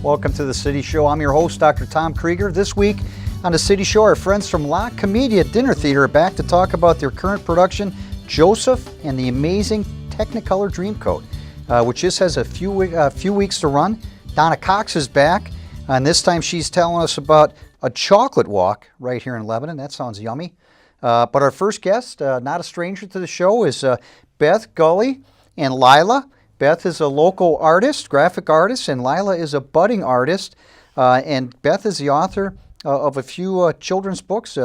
Welcome to the City Show. I'm your host, Dr. Tom Krieger. This week on the City Show, our friends from La Comedia Dinner Theatre are back to talk about their current production, Joseph and the Amazing Technicolor Dreamcoat, which just has a few weeks to run. Donna Cox is back, and this time she's telling us about a chocolate walk right here in Lebanon. That sounds yummy. But our first guest, not a stranger to the show, is Beth Gully and Lila. Beth is a local artist, graphic artist, and Lila is a budding artist. And Beth is the author of a few children's books,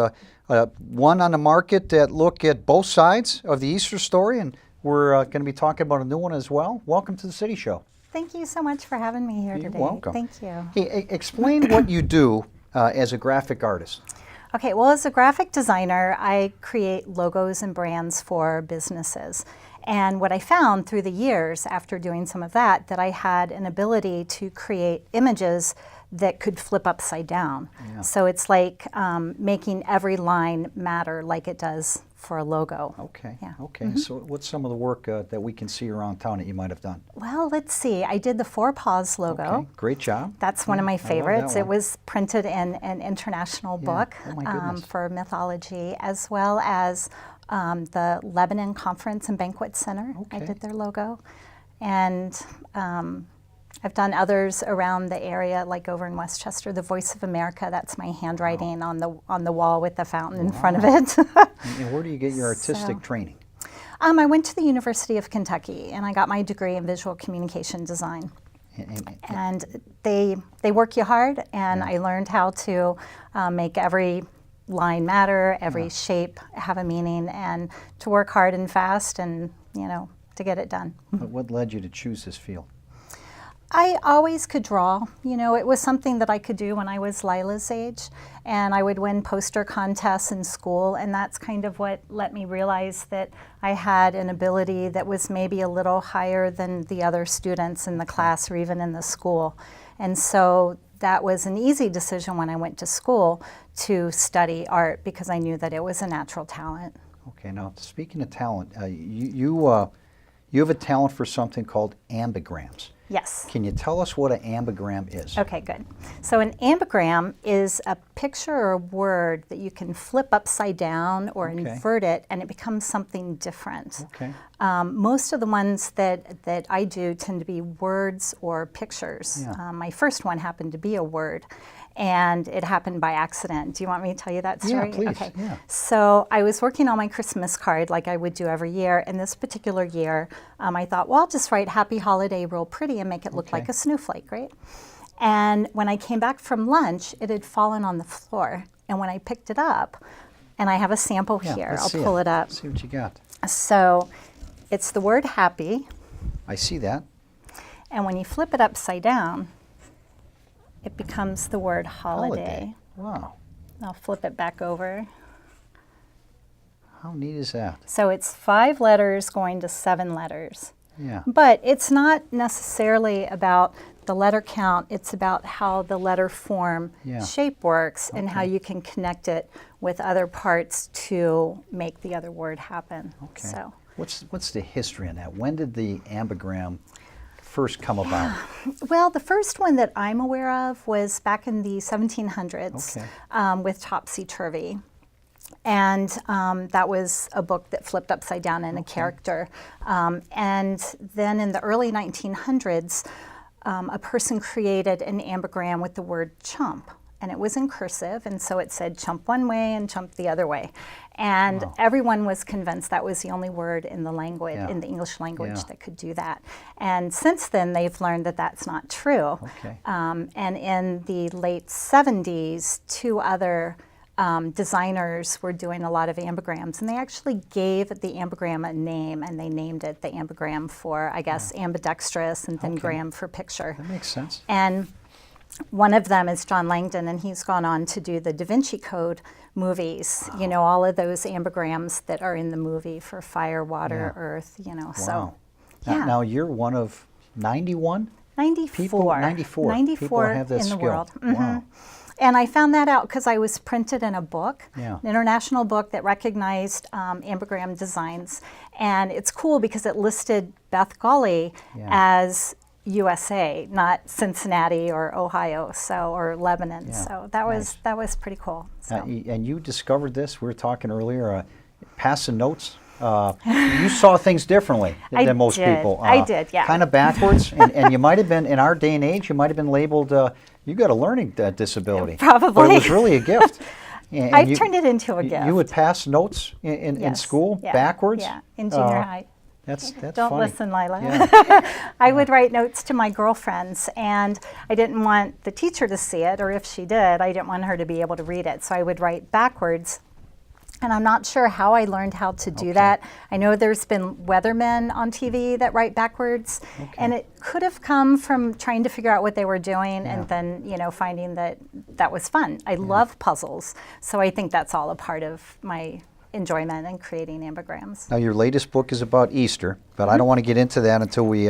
one on the market that look at both sides of the Easter story, and we're going to be talking about a new one as well. Welcome to the City Show. Thank you so much for having me here today. You're welcome. Thank you. Hey, explain what you do as a graphic artist. Okay, well, as a graphic designer, I create logos and brands for businesses. And what I found through the years after doing some of that I had an ability to create images that could flip upside down. Yeah. So it's like making every line matter like it does for a logo. Okay. Yeah. Okay. Mm-hmm. So what's some of the work that we can see around town that you might have done? Well, let's see. I did the Four Paws logo. Okay. Great job. That's one of my favorites. It was printed in an international book for mythology, as well as the Lebanon Conference and Banquet Center. Okay. I did their logo. And I've done others around the area, like over in Westchester, the Voice of America. That's my handwriting on the wall with the fountain in front of it. And where do you get your artistic training? I went to the University of Kentucky, and I got my degree in visual communication design. And they work you hard, and I learned how to make every line matter, every shape have a meaning, and to work hard and fast, and to get it done. But what led you to choose this field? I always could draw. It was something that I could do when I was Lila's age, and I would win poster contests in school, and that's kind of what let me realize that I had an ability that was maybe a little higher than the other students in the class or even in the school. And so that was an easy decision when I went to school to study art, because I knew that it was a natural talent. Okay, now speaking of talent, you have a talent for something called ambigrams. Yes. Can you tell us what an ambigram is? Okay, good. So an ambigram is a picture or a word that you can flip upside down or invert it, and it becomes something different. Okay. Most of the ones that I do tend to be words or pictures. Yeah. My first one happened to be a word, and it happened by accident. Do you want me to tell you that story? Yeah, please. Okay. Yeah. So I was working on my Christmas card like I would do every year, and this particular year I thought, well, I'll just write Happy Holiday real pretty and make it look like a snowflake, right? And when I came back from lunch, it had fallen on the floor. And when I picked it up, and I have a sample here, I'll pull it up. Let's see what you got. So it's the word happy. I see that. And when you flip it upside down, it becomes the word holiday. Wow. I'll flip it back over. How neat is that? So it's 5 letters going to 7 letters. Yeah. But it's not necessarily about the letter count. It's about how the letter form shape works and how you can connect it with other parts to make the other word happen. Okay. So what's the history on that? When did the ambigram first come about? Well, the first one that I'm aware of was back in the 1700s with Topsy-Turvy. And that was a book that flipped upside down in a character. And then in the early 1900s, a person created an ambigram with the word chump. And it was in cursive, and so it said chump one way and chump the other way. And everyone was convinced that was the only word in the language, in the English language, that could do that. And since then, they've learned that that's not true. Okay. And in the late 70s, 2 other designers were doing a lot of ambigrams, and they actually gave the ambigram a name, and they named it the ambigram for, I guess, ambidextrous, and then gram for picture. That makes sense. And one of them is John Langdon, and he's gone on to do the Da Vinci Code movies, all of those ambigrams that are in the movie for fire, water, earth, so. Now you're one of 91? 94. People, 94. 94 people have that in skill. the world. Mm-hmm. Wow. And I found that out because I was printed in a book, Yeah. an international book that recognized ambigram designs. And it's cool because it listed Beth Gully as, USA, not Cincinnati or Ohio, or Lebanon. Yeah, so that was pretty cool. So. And you discovered this. We were talking earlier. Passing notes. You saw things differently than most people. I did, yeah. Kind of backwards, and you might have been, in our day and age, you might have been labeled, you got a learning disability. Probably. But it was really a gift. And I've turned it into a gift. You would pass notes in school backwards? Yeah, in junior high. That's Don't funny. listen, Lila. Yeah. I would write notes to my girlfriends, and I didn't want the teacher to see it, or if she did, I didn't want her to be able to read it. So I would write backwards. And I'm not sure how I learned how to do that. I know there's been weathermen on TV that write backwards, and it could have come from trying to figure out what they were doing and then, finding that was fun. I love puzzles, so I think that's all a part of my enjoyment in creating ambigrams. Now, your latest book is about Easter, but I don't want to get into that until we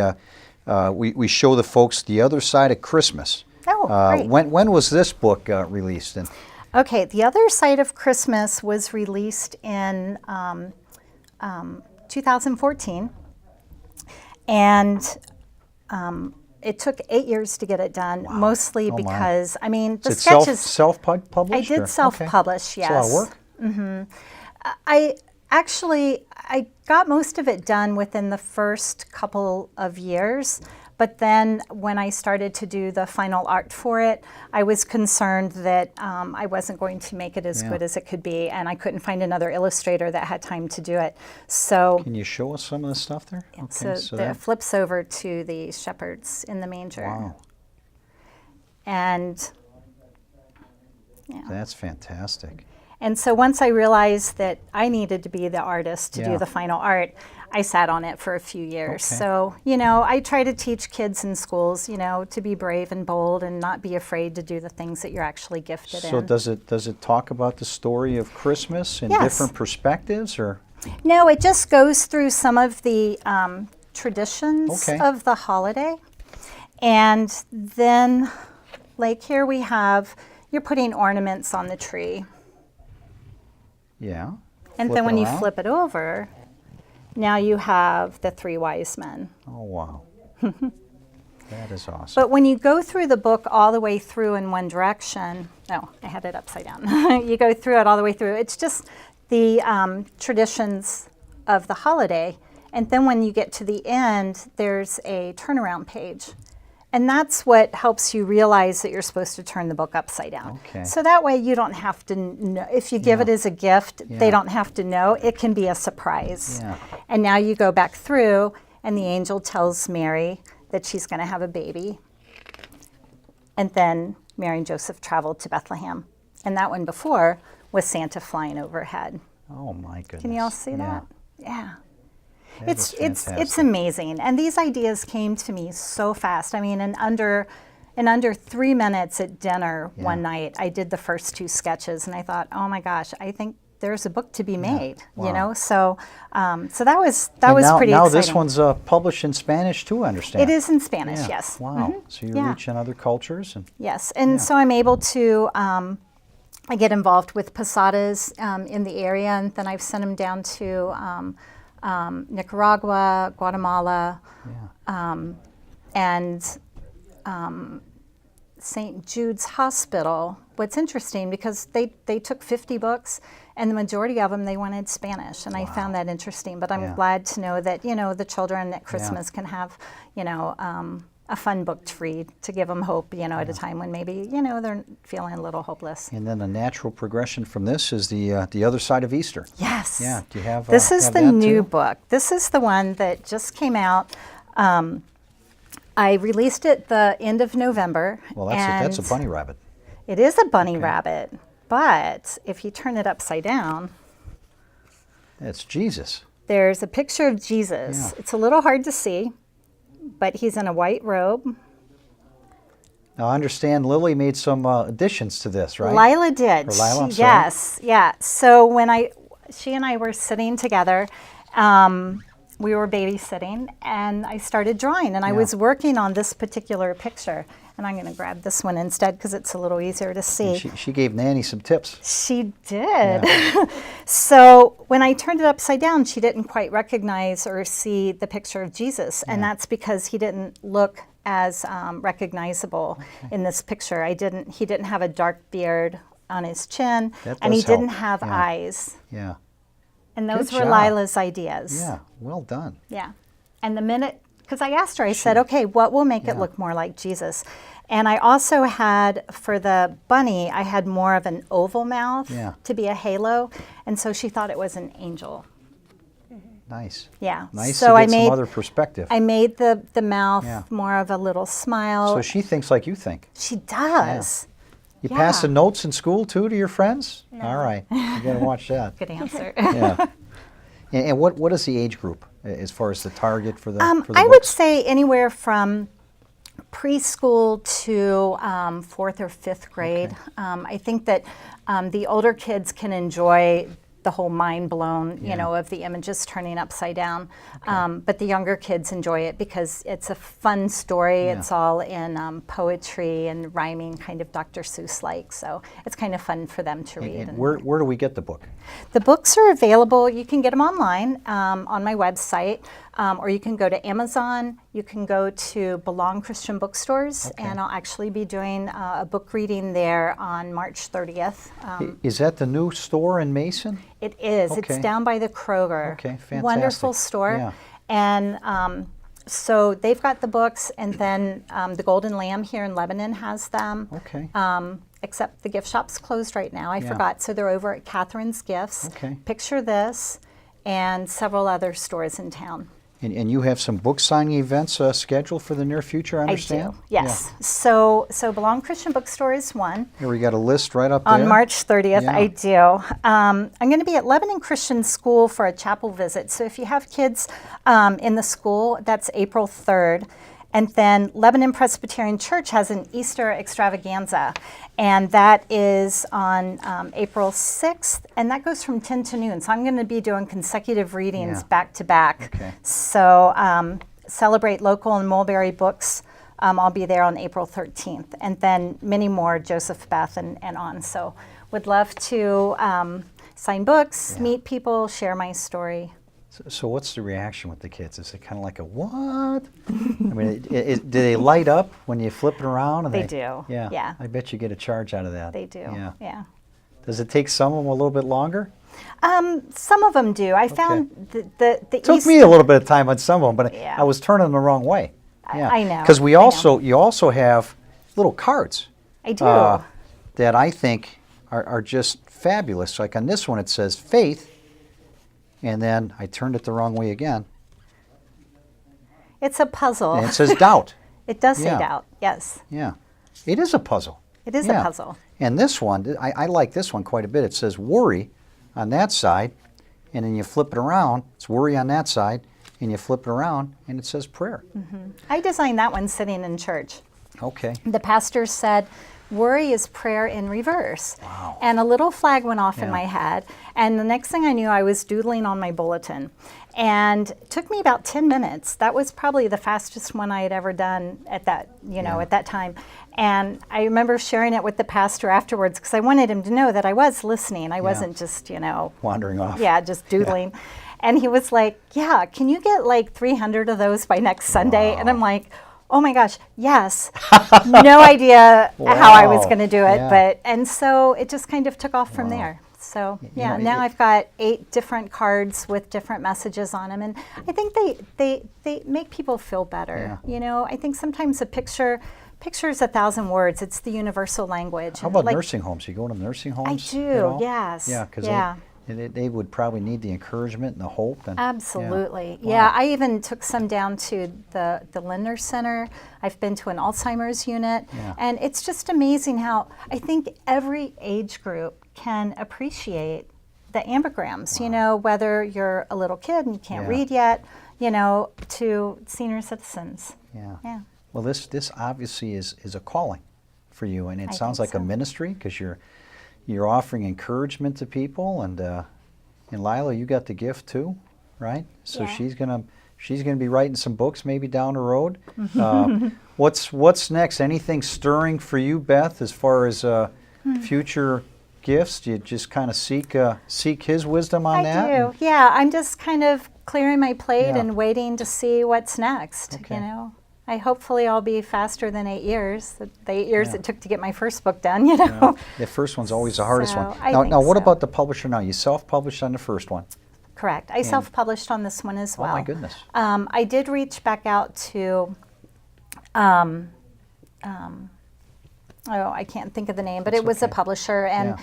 show the folks the other side of Christmas. Oh, great. When was this book released? Okay, The Other Side of Christmas was released in 2014, and it took 8 years to get it done, mostly because, the sketches... Self-published? I did self-publish, yes. It's a lot of work. I got most of it done within the first couple of years, but then when I started to do the final art for it, I was concerned that I wasn't going to make it as good as it could be, and I couldn't find another illustrator that had time to do it. So can you show us some of the stuff there? Okay, so it flips over to the shepherds in the manger. Wow. And that's fantastic. And so once I realized that I needed to be the artist to do the final art, I sat on it for a few years. So, I try to teach kids in schools, to be brave and bold and not be afraid to do the things that you're actually gifted in. So does it talk about the story of Christmas in different perspectives, or? No, it just goes through some of the traditions of the holiday. And then, like here we have, you're putting ornaments on the tree. Yeah. And then when you flip it over, now you have the three wise men. Oh, wow. That is awesome. But when you go through the book all the way through in one direction, I had it upside down. You go through it all the way through. It's just the traditions of the holiday. And then when you get to the end, there's a turnaround page. And that's what helps you realize that you're supposed to turn the book upside down. Okay. So that way you don't have to know. If you give it as a gift, they don't have to know. It can be a surprise. Yeah. And now you go back through, and the angel tells Mary that she's going to have a baby. And then Mary and Joseph traveled to Bethlehem. And that one before was Santa flying overhead. Oh, my goodness. Can you all see that? Yeah. It's amazing, and these ideas came to me so fast. In under 3 minutes at dinner one night, I did the first 2 sketches, and I thought, oh my gosh, I think there's a book to be made. Wow. So that was pretty exciting. Now this one's published in Spanish too, I understand. It is in Spanish, yes. Wow. So you're reaching other cultures, and yes, and so I'm able to. I get involved with posadas in the area, and then I've sent them down to. Nicaragua, Guatemala, and St. Jude's Hospital. What's interesting, because they took 50 books, and the majority of them they wanted Spanish, and I found that interesting. But I'm glad to know that the children at Christmas can have a fun book to read to give them hope, at a time when maybe they're feeling a little hopeless. And then the natural progression from this is the other side of Easter. Yes. Yeah. Do you have? This is have the that new too? book. This is the one that just came out. I released it the end of November. Well, that's a bunny rabbit. It is a bunny rabbit, but if you turn it upside down, it's Jesus. There's a picture of Jesus. Yeah. It's a little hard to see, but he's in a white robe. Now, I understand Lily made some additions to this, right? Lila did. Or Lila, I'm sorry. Yes, yeah. So when she and I were sitting together, we were babysitting, and I started drawing, and I was working on this particular picture. And I'm going to grab this one instead because it's a little easier to see. She gave Nanny some tips. She did. Yeah. So when I turned it upside down, she didn't quite recognize or see the picture of Jesus. And that's because he didn't look as recognizable in this picture. He didn't have a dark beard on his chin, and he didn't have eyes. Yeah. And those Good were job. Lila's ideas. Yeah, well done. Yeah. And the minute, because I asked her, I said, okay, what will make it look more like Jesus? And I also had, for the bunny, I had more of an oval mouth to be a halo. And so she thought it was an angel. Nice. Yeah. Nice so to get some other perspective. I made the mouth more of a little smile. So she thinks like you think. She does. You passing notes in school too to your friends? No. All right, you got to watch that. Good answer. Yeah. And what is the age group as far as the target for the for the I books? would say anywhere from preschool to 4th or 5th grade. Okay. I think that the older kids can enjoy the whole mind blown, you know, of the images turning upside down. But the younger kids enjoy it because it's a fun story. It's all in poetry and rhyming, kind of Dr. Seuss-like. So it's kind of fun for them to read. And where do we get the book? The books are available. You can get them online on my website, or you can go to Amazon. You can go to Belong Christian Bookstores, and I'll actually be doing a book reading there on March 30th. Is that the new store in Mason? It is. It's down by the Kroger. Okay, fantastic. Wonderful store. Yeah. And so they've got the books, and then the Golden Lamb here in Lebanon has them. Okay. Except the gift shop's closed right now. I forgot. So they're over at Catherine's Gifts. Okay. Picture This, and several other stores in town. And you have some book signing events scheduled for the near future, I understand? I do, yes. So Belong Christian Bookstore is one. Here we got a list right up there. On March 30th, I do. I'm going to be at Lebanon Christian School for a chapel visit. So if you have kids in the school, that's April 3rd. And then Lebanon Presbyterian Church has an Easter extravaganza, and that is on April 6th, and that goes from 10 to noon. So I'm going to be doing consecutive readings back to back. Okay. So celebrate local and mulberry books. I'll be there on April 13th, and then many more, Joseph, Beth, and on. So would love to sign books, meet people, share my story. So what's the reaction with the kids? Is it kind of like a what? I mean, do they light up when you flip it around? And They do. Yeah. Yeah. I bet you get a charge out of that. They do. Yeah. Does it take some of them a little bit longer? Some of them do. I found the Took me a little bit of time on some of them, but Yeah. I was turning them the wrong way. Yeah. I know. Because you I know. also have little cards. I do. That I think are just fabulous. Like on this one, it says faith. And then I turned it the wrong way again. It's a puzzle. And it says doubt. It does say Yeah. doubt, yes. Yeah. It is a puzzle. It is Yeah. a puzzle. And this one, I like this one quite a bit. It says worry on that side, and then you flip it around. It's worry on that side, and you flip it around, and it says prayer. I designed that one sitting in church. Okay. The pastor said, worry is prayer in reverse. Wow. And a little flag went off in Yeah. my head. And the next thing I knew, I was doodling on my bulletin. And it took me about 10 minutes. That was probably the fastest one I had ever done at that, at that time. And I remember sharing it with the pastor afterwards because I wanted him to know that I was listening. I wasn't just, Wandering off. Yeah, just doodling. And he was like, yeah, can you get like 300 of those by next Sunday? And I'm like, oh my gosh, yes. No idea how I was going to do it, and so it just kind of took off from there. So now I've got 8 different cards with different messages on them, and I think they make people feel better. I think sometimes a picture's 1,000 words. It's the universal language. How about nursing homes? You go to nursing homes? I do, yes. Yeah, because they would probably need the encouragement and the hope. And, Absolutely. Wow. I even took some down to the Lindner Center. I've been to an Alzheimer's unit. And it's just amazing how I think every age group can appreciate the ambigrams, whether you're a little kid and you can't read yet, to senior citizens. Yeah. Well, this obviously is a calling for you, and it sounds like a ministry because you're offering encouragement to people, and Lila, you got the gift too, right? So she's gonna be writing some books maybe down the road. What's next? Anything stirring for you, Beth, as far as future gifts? Do you just kind of seek his wisdom on that? I do. Yeah, I'm just kind of clearing my plate and waiting to see what's next. hopefully I'll be faster than 8 years. The 8 years it took to get my first book done, you know. The first one's always the hardest one. I Now, think what so. about the publisher now? You self-published on the first one. Correct. I self-published on this one as well. Oh my goodness. I did reach back out to, I can't think of the name, but it was a publisher, and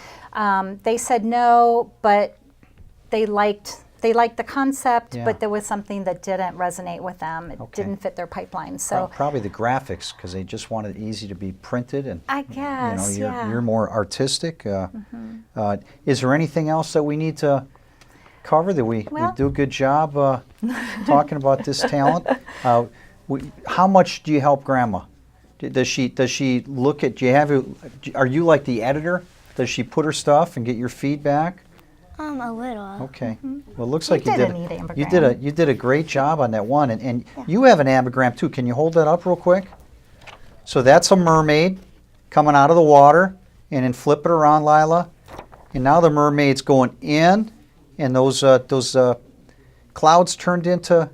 they said no, but they liked the concept, but there was something that didn't resonate with them. It didn't fit their pipeline. So probably the graphics, because they just wanted it easy to be printed, and I guess, you're more artistic. Is there anything else that we need to cover that we do a good job talking about this talent? How much do you help Grandma? Does she look at? Are you like the editor? Does she put her stuff and get your feedback? A little. Okay. Well, it looks like you did a neat ambergram. you did a great job on that one, and you have an ambergram too. Can you hold that up real quick? So that's a mermaid coming out of the water, and then flip it around, Lila, and now the mermaid's going in, and those clouds turned into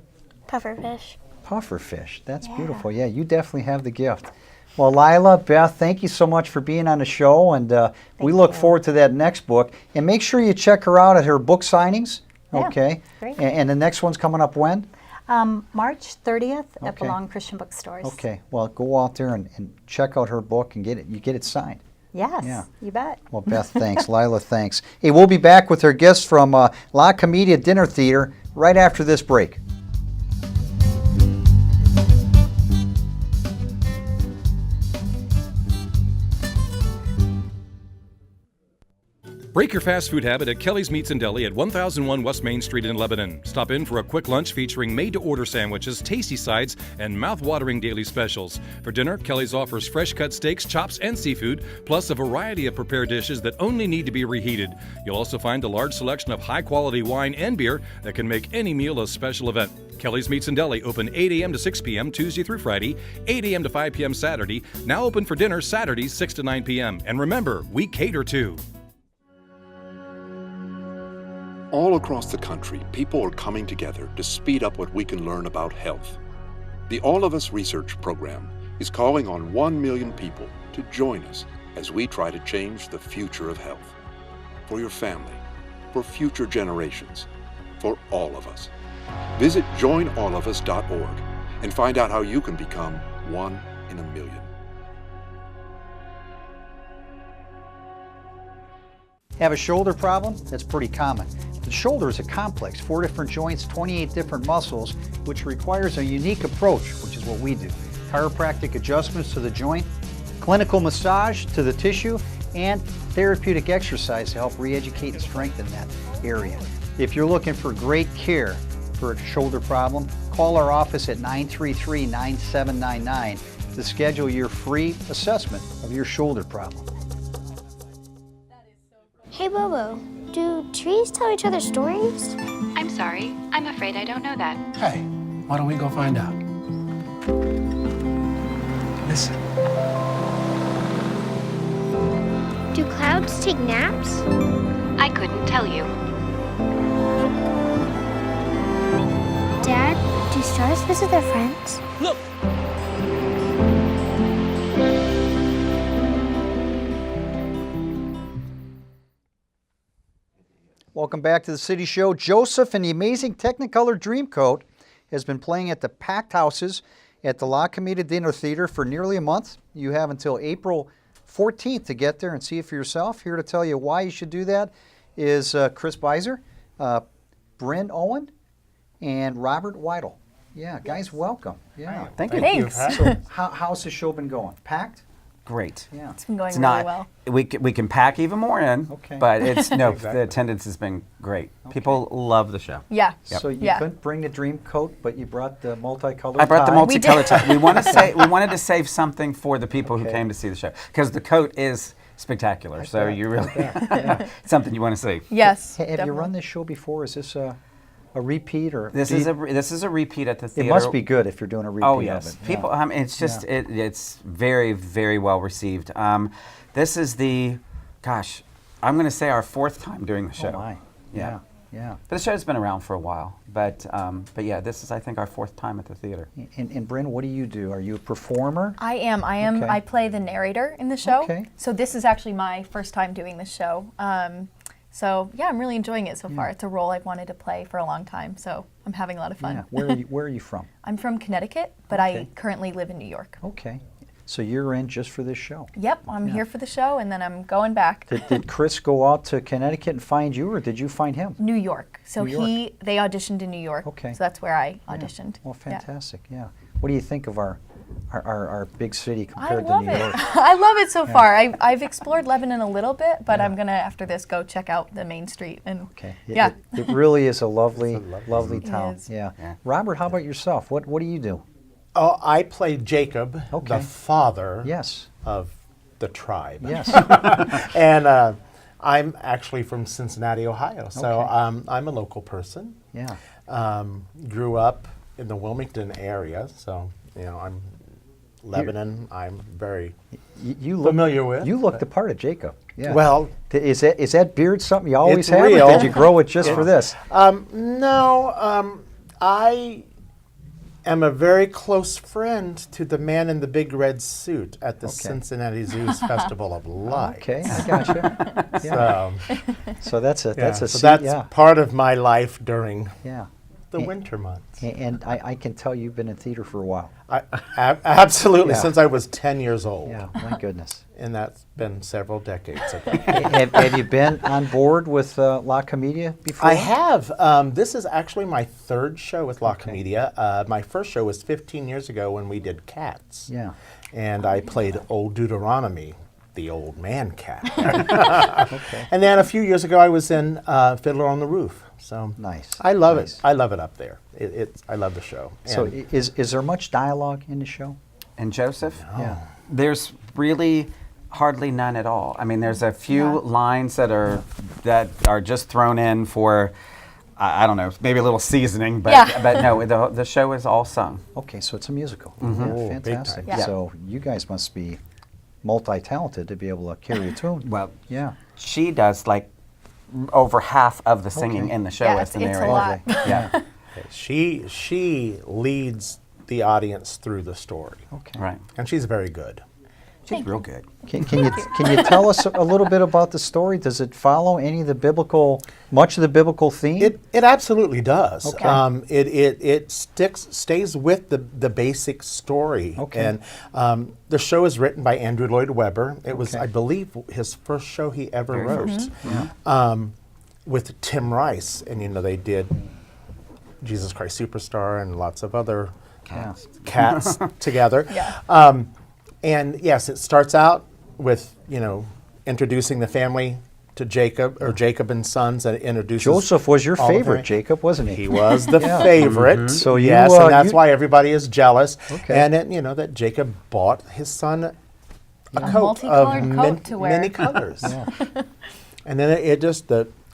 Pufferfish. pufferfish. That's beautiful. Yeah, you definitely have the gift. Well, Lila, Beth, thank you so much for being on the show, and we look forward to that next book. And make sure you check her out at her book signings. Okay. Great. And the next one's coming up when? March 30th at Belong Christian Bookstores. Okay. Well, go out there and check out her book and get it. You get it signed. Yes, Yeah. you bet. Well, Beth, thanks. Lila, thanks. Hey, we'll be back with our guests from La Comedia Dinner Theatre right after this break. Break your fast food habit at Kelly's Meats and Deli at 1001 West Main Street in Lebanon. Stop in for a quick lunch featuring made-to-order sandwiches, tasty sides, and mouth-watering daily specials. For dinner, Kelly's offers fresh-cut steaks, chops, and seafood, plus a variety of prepared dishes that only need to be reheated. You'll also find a large selection of high-quality wine and beer that can make any meal a special event. Kelly's Meats and Deli open 8 a.m. to 6 p.m. Tuesday through Friday, 8 a.m. to 5 p.m. Saturday, now open for dinner Saturdays 6 to 9 p.m. And remember, we cater too. All across the country, people are coming together to speed up what we can learn about health. The All of Us Research Program is calling on 1 million people to join us as we try to change the future of health. For your family, for future generations, for all of us. Visit joinallofus.org and find out how you can become 1 in a million. Have a shoulder problem? That's pretty common. The shoulder is a complex, 4 different joints, 28 different muscles, which requires a unique approach, which is what we do. Chiropractic adjustments to the joint, clinical massage to the tissue, and therapeutic exercise to help re-educate and strengthen that area. If you're looking for great care for a shoulder problem, call our office at 933-9799 to schedule your free assessment of your shoulder problem. Hey, Bobo, do trees tell each other stories? I'm sorry. I'm afraid I don't know that. Hey, why don't we go find out? Listen. Do clouds take naps? I couldn't tell you. Dad, do stars visit their friends? Look! Welcome back to the City Show. Joseph and the Amazing Technicolor Dreamcoat has been playing at the packed houses at the La Comedia Dinner Theatre for nearly a month. You have until April 14th to get there and see it for yourself. Here to tell you why you should do that is Chris Beiser, Bryn Owen, and Robert Weidel. Yeah, guys, welcome. Yeah. Thank you. Thanks. So how's the show been going? Packed? Great. Yeah. It's been going It's really not. well. We can pack even more in. Okay. But it's the attendance has been great. People love the show. Yeah. So you Yeah. couldn't bring the Dreamcoat, but you brought the multicolored I brought the tie. multicolored tie. We wanted to save something for the people who came to see the show because the coat is spectacular. So you really something you want to see. Yes. Have you definitely. run this show before? Is this a repeat or This is a repeat at the It theater. must be good if you're doing a repeat Oh of yes, it. people. It's just it's very, very well received. This is I'm going to say our 4th time doing the show. Oh my. Yeah. Yeah. But the show's been around for a while. But yeah, this is, I think, our 4th time at the theater. And Bryn, what do you do? Are you a performer? I am. Okay. I play the narrator in the show. Okay. So this is actually my first time doing this show. So yeah, I'm really enjoying it so far. It's a role I've wanted to play for a long time, so I'm having a lot of fun. Yeah. Where are you from? I'm from Connecticut, but I currently live in New York. Okay. So you're in just for this show? Yep, I'm here for the show, and then I'm going back. Did Chris go out to Connecticut and find you, or did you find him? New York. So New York. they auditioned in New York. Okay. So that's where I auditioned. Well, Yeah. fantastic. Yeah. What do you think of our big city I compared love to New York? it. I love it so far. I've explored Lebanon a little bit, but I'm gonna after this go check out the Main Street and Okay. yeah. It really is a lovely town. is. Yeah. Robert, how about yourself? What do you do? Oh, I play Jacob, Okay. the father Yes. of the tribe. Yes. And I'm actually from Cincinnati, Ohio, so Okay. I'm a local person. Yeah. Grew up in the Wilmington area, so I'm Lebanon. I'm very You look familiar with. You look the part of Jacob. Yeah. Well, is that beard something you always it's have, real. or did you grow it just for this? No, I am a very close friend to the man in the big red suit at the Cincinnati Zoo's Festival of Lights. Okay, I gotcha. Yeah. So that's a so that's yeah. part of my life during Yeah. the winter months. And I can tell you've been in theater for a while. Absolutely, Yeah. since I was 10 years old. Yeah, my goodness. And that's been several decades ago. have you been on board with La Comedia before? I have. This is actually my 3rd show with La Comedia. My first show was 15 years ago when we did Cats. Yeah. And I played Old Deuteronomy, the old man cat. Okay. And then a few years ago I was in Fiddler on the Roof. So Nice. I love Nice. it. I love it up there. I love the show. So And is there much dialogue in the show? And Joseph? Yeah. There's really hardly none at all. I mean, there's a few lines that are just thrown in for, I don't know, maybe a little seasoning, but no, the show is all sung. Okay, so it's a musical. Oh, Yeah, big fantastic. time. Yeah. So you guys must be multi-talented to be able to carry a tune. Well, Yeah. she does like over half of the singing Okay. in the show Yeah, as the it's a narrator. lot. Yeah, she leads the audience through the story. Okay. right. And she's very good. She's real good. Can you tell us a little bit about the story? Does it follow any of the much of the biblical theme? It absolutely does. Okay. It stays with the basic story. Okay. And the show is written by Andrew Lloyd Webber. It was, Okay. I believe, his first show he ever Very wrote. first. With Tim Rice, and they did Jesus Christ Superstar and lots of other cats together. Yeah. And yes, it starts out with introducing the family to Jacob, or Jacob and Sons, and introduces Joseph was your all the favorite, family. Jacob, wasn't he? He was the Yeah. favorite. So you, yes, and that's you- why everybody is jealous. Okay. And it, that Jacob bought his son a coat multicolored of coat to wear. many colors. And then it just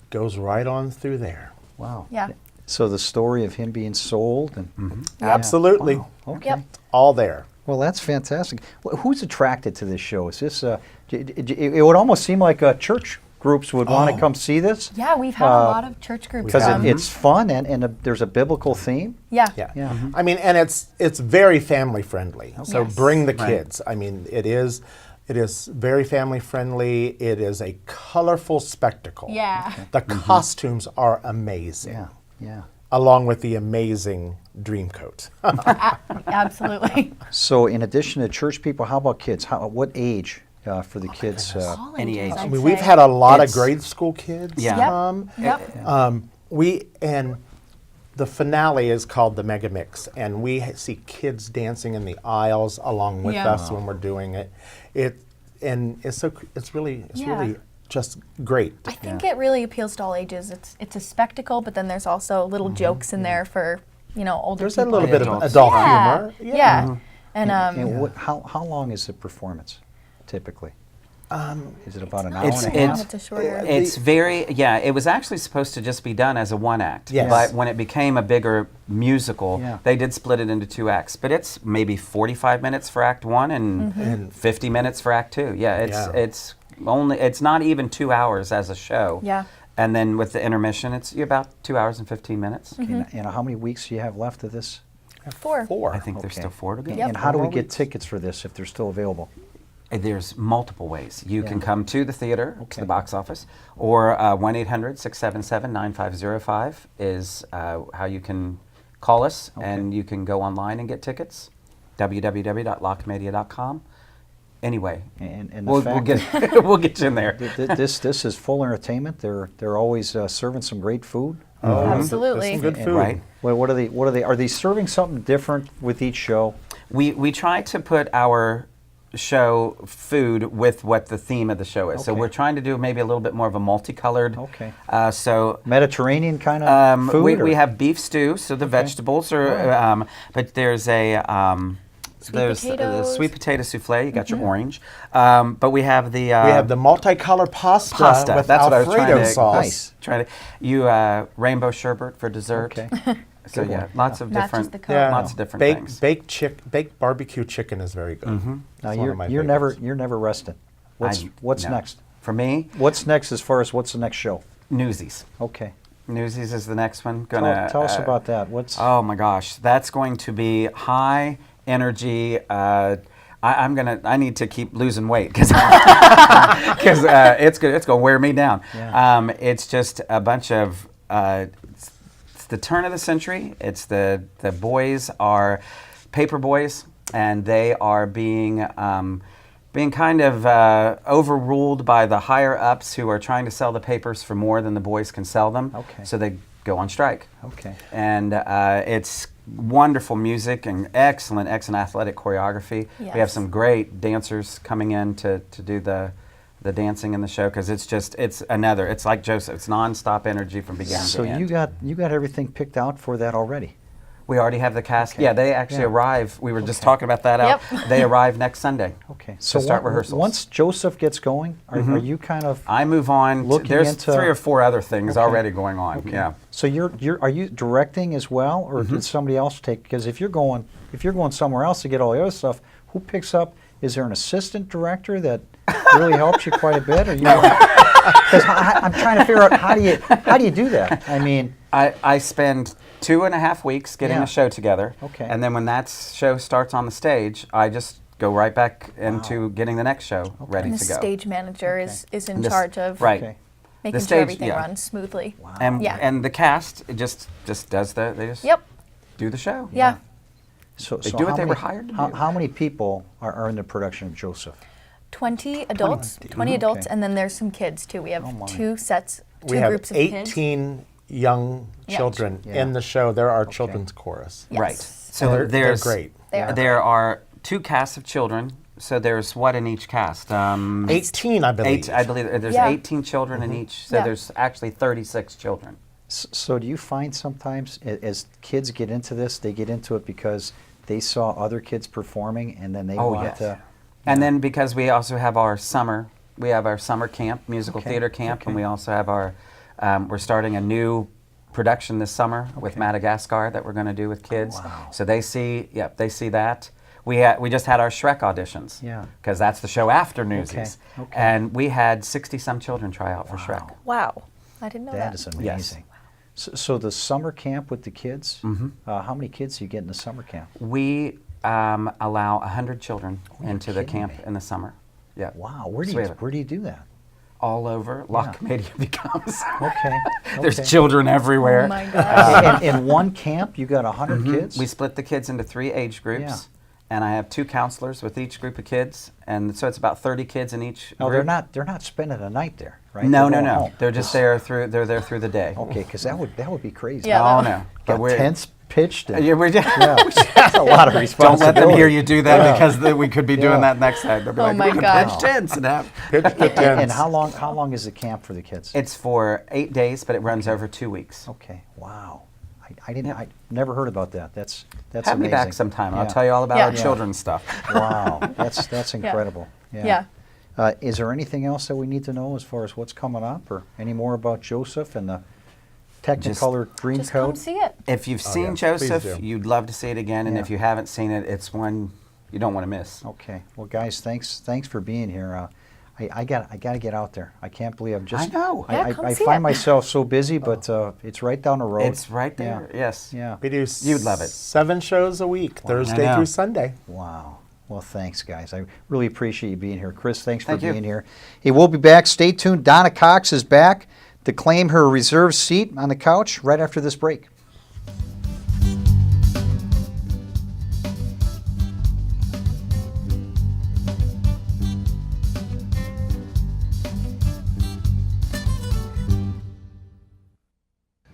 goes right on through there. Wow. Yeah. So the story of him being sold and Absolutely. Wow. Okay. Yep. All there. Well, that's fantastic. Who's attracted to this show? Is this? It would almost seem like church groups would want to come see this. Yeah, we've had a lot of church groups Because come. it's fun and there's a biblical theme. Yeah. Yeah. Yeah. I mean, and it's very family friendly. So Yes. bring the kids. I mean, it is very family friendly. It is a colorful spectacle. Yeah. The costumes are amazing. Yeah. Yeah. Along with the amazing Dreamcoat. Absolutely. So, in addition to church people, how about kids? What age for the kids? All Any ages, age. I'd I mean, we've say. had a lot of It's- grade school kids Yeah. Yep. come. Yep. And the finale is called the Mega Mix, and we see kids dancing in the aisles along with Yeah. us when we're doing it. It's really Yeah. just great. I think it really appeals to all ages. It's a spectacle, but then there's also little jokes in there for older There's a people. little bit of Adults. adult Yeah. humor. Yeah. And And how long is the performance, typically? Is it about an hour It's- and a half? it's a shorter. It's it was actually supposed to just be done as a one act. Yes. But when it became a bigger musical, Yeah. they did split it into 2 acts. But it's maybe 45 minutes for Act 1 and 50 minutes for Act 2. Yeah, Yeah. it's not even 2 hours as a show. Yeah. And then with the intermission, it's about 2 hours and 15 minutes. Okay, and how many weeks do you have left of this? 4. I think there's still 4 to go. And how do we get tickets for this if they're still available? There's multiple ways. You can come to the theater, to the box office, or 1-800-677-9505 is how you can call us, and you can go online and get tickets, www.lacomedia.com. Anyway, and the we'll fact get we'll get you in there. This is full entertainment. They're always serving some great food. Oh, Absolutely. Some good food. Right. Well, what are they? Are they serving something different with each show? We try to put our show food with what the theme of the show is. So Okay. we're trying to do maybe a little bit more of a multicolored. Okay. So Mediterranean kind of food. we have beef stew, so the vegetables are. But there's a. There's the potatoes. sweet potato souffle. You got your orange, but we have the We have the multicolored pasta, with That's what I was Alfredo trying to sauce. Nice. try to rainbow sherbet for dessert. Okay. So Good yeah, one. lots of Matches different, the color. lots of different things. Baked barbecue chicken is very good. Now It's one of my you're favorites. never resting. What's No. next? For me, What's next as far as what's the next show? Newsies. Okay. Newsies is the next one. Tell us about that. What's Oh my gosh, that's going to be high energy. I need to keep losing weight because it's going to wear me down. Yeah. It's just a bunch of. It's the turn of the century. It's the boys are paper boys, and they are being kind of overruled by the higher ups who are trying to sell the papers for more than the boys can sell them. Okay. So they go on strike. Okay. And it's wonderful music and excellent athletic choreography. Yes. We have some great dancers coming in to do the dancing in the show because it's like Joseph. It's nonstop energy from beginning So to end. you got everything picked out for that already? We already have the cast. Okay. Yeah, they actually Yeah. arrive. We were just talking about that out. They arrive next Sunday. Okay. So start rehearsals. Once Joseph gets going, are you kind of I move on. looking There's into 3 or 4 other things Okay. already going on. Okay. Yeah. So are you directing as well, or did somebody else take? Because if you're going somewhere else to get all the other stuff, who picks up? Is there an assistant director that really helps you quite a bit? Or because I'm trying to figure out how do you do that? I mean, I spend 2.5 weeks getting Yeah. a show together. Okay. And then when that show starts on the stage, I just go right back into getting the next show ready And to the go. stage manager is in This- charge of right. okay. making The sure stage- everything yeah. runs smoothly. And Yeah. and the cast just does they just Yep. do the show. Yeah. So They so do what how they many, were hired to do. How many people are in the production of Joseph? 20 adults, 20 adults, Okay. and then there's some kids too. We have Oh, my. two We have groups of kids. 18 young Yeah. children Yeah. in the show. They're our children's chorus. Yes. Right. So They're there's great. They are. There are 2 casts of children. So there's what in each cast? 18, I believe. I believe there's Yeah. 18 children in each. So Yeah. there's actually 36 children. So do you find sometimes as kids get into this, they get into it because they saw other kids performing and then they Oh, want yes. to. And then because we also have our summer camp, musical Okay, theater camp, okay. and we also have our, we're starting a new production this summer with Okay. Madagascar that we're going to do with kids. Wow. So they see that. We just had our Shrek auditions. Yeah. Because that's the show after Newsies. Okay. And we had 60-some children try out for Shrek. Wow. I didn't know that. That is amazing. So the summer camp with the kids, how many kids do you get in the summer camp? We allow 100 children you're into the kidding camp me. in the summer. Yeah. Wow, where do So we you have it do that? all over. La Comedia becomes. Okay. There's okay. children everywhere. Oh my gosh. in one camp, you got 100 kids. We split the kids into 3 age groups, Yeah. and I have 2 counselors with each group of kids, and so it's about 30 kids in each No, group. they're not spending a night there, right? No, They're no, going no. home. They're just there through the day. Okay, because that would be crazy. Yeah, Oh that- no. But Got we're tents pitched. And, yeah, we're just, that's a lot of don't responsibility. let them hear you do that Yeah. because we could be doing Yeah. that next time. They'll be Oh like, my we could gosh. pitch tents and have. Pitch the And tents. how long is the camp for the kids? It's for 8 days, but it runs over 2 weeks. Okay, wow. I never heard about that. That's Have amazing. me back sometime. I'll Yeah. tell you all about Yeah. our Yeah. children's stuff. Wow, that's incredible. Yeah. Is there anything else that we need to know as far as what's coming up, or any more about Joseph and the Technicolor Just come Dreamcoat? see it. If you've seen yeah, please Joseph, do. you'd love to see it again, and Yeah. if you haven't seen it, it's one you don't want to miss. Okay. Well, guys, thanks for being here. I got to get out there. I can't believe I'm just. I know. Yeah, come I see find it. myself so busy, but it's right down the road. It's right there. Yes. Yeah. We do You'd love it. 7 shows a week, Thursday I know. through Sunday. Wow. Well, thanks, guys. I really appreciate you being here. Chris, thanks for Thank you. being here. Hey, we'll be back. Stay tuned. Donna Cox is back to claim her reserved seat on the couch right after this break.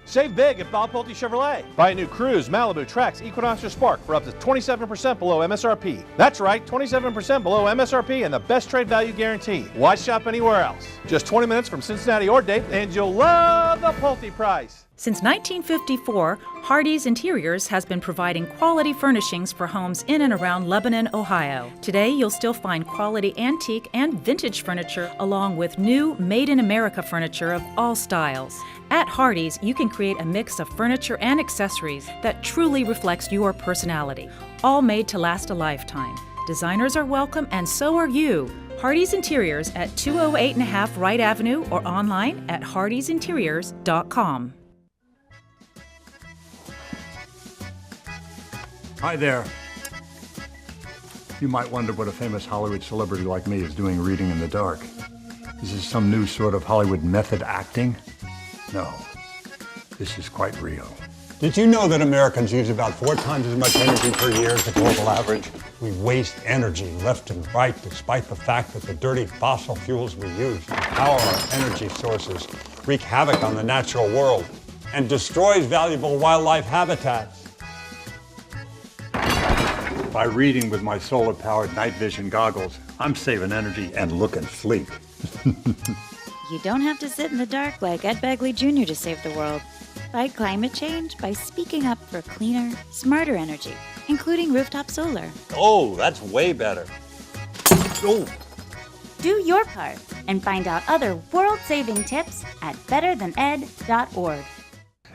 Save big at Bob Pulte Chevrolet. Buy a new Cruze, Malibu, Trax, Equinox, or Spark for up to 27% below MSRP. That's right, 27% below MSRP and the best trade value guarantee. Why shop anywhere else? Just 20 minutes from Cincinnati or Dayton, and you'll love the Pulte price. Since 1954, Hardee's Interiors has been providing quality furnishings for homes in and around Lebanon, Ohio. Today, you'll still find quality antique and vintage furniture along with new Made in America furniture of all styles. At Hardee's, you can create a mix of furniture and accessories that truly reflects your personality, all made to last a lifetime. Designers are welcome and so are you. Hardee's Interiors at 208 1/2 Wright Avenue or online at hardeesinteriors.com. Hi there. You might wonder what a famous Hollywood celebrity like me is doing reading in the dark. Is this some new sort of Hollywood method acting? No, this is quite real. Did you know that Americans use about 4 times as much energy per year as the global average? We waste energy left and right despite the fact that the dirty fossil fuels we use to power our energy sources wreak havoc on the natural world and destroys valuable wildlife habitats. By reading with my solar-powered night vision goggles, I'm saving energy and looking sleek. You don't have to sit in the dark like Ed Begley Jr. to save the world. Fight climate change by speaking up for cleaner, smarter energy, including rooftop solar. Oh, that's way better. Oh. Do your part and find out other world-saving tips at betterthaned.org.